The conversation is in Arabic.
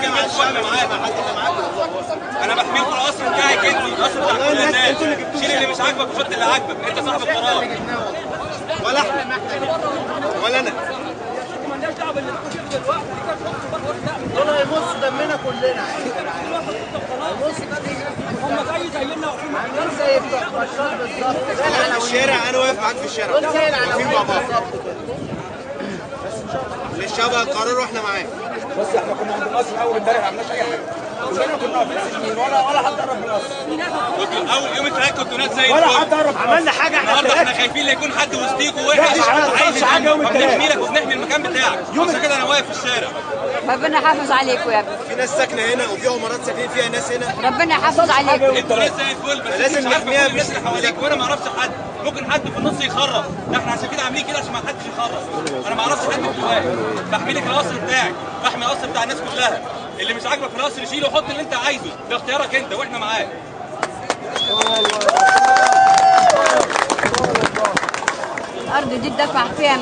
كلمتكم واحنا معاك. انا بحميكم القصر بتاعك انت، القصر بتاع كل الناس. شيل اللي مش عاجبك وحط اللي عاجبك، انت صاحب القرار. ولا احنا ولا انا. مالناش دعوه باللي بتقول دلوقتي، دول هيمصوا دمنا كلنا. هم زينا عاملين زي بتوع بشار بالظبط. في الشارع انا واقف معاك في الشارع. دول زي العناوين مع بعض. للشعب القرار واحنا معاك. بص احنا كنا عند القصر اول امبارح ما عملناش اي حاجه. كلنا كنا واقفين سنين ولا حد قرب من القصر. اول يوم اتفاجئت كنتوا ناس زي ولا حد قرب. عملنا حاجه النهارده احنا خايفين لا يكون حد وسطيكوا وحش عايز حاجه يوم الثلاث. بنحمي لك وبنحمي المكان بتاعك. عشان كده انا واقف في الشارع. ربنا يحافظ عليكم يا ابني. في ناس ساكنه هنا وفي عمارات ساكنين فيها ناس هنا. ربنا يحافظ عليكم. انتوا ناس زي الفل بس لازم مش عارفه نحميها كل الناس اللي حواليك وانا ما اعرفش حد. ممكن حد في النص يخرب، لا احنا عشان كده عاملين كده عشان ما حدش يخرب. انا ما اعرفش حد من جواك. بحمي لك القصر بتاعك، بحمي القصر بتاع الناس كلها. اللي مش عاجبك في القصر شيله وحط اللي انت عايزه، ده اختيارك انت واحنا معاك. الارض دي اتدفع فيها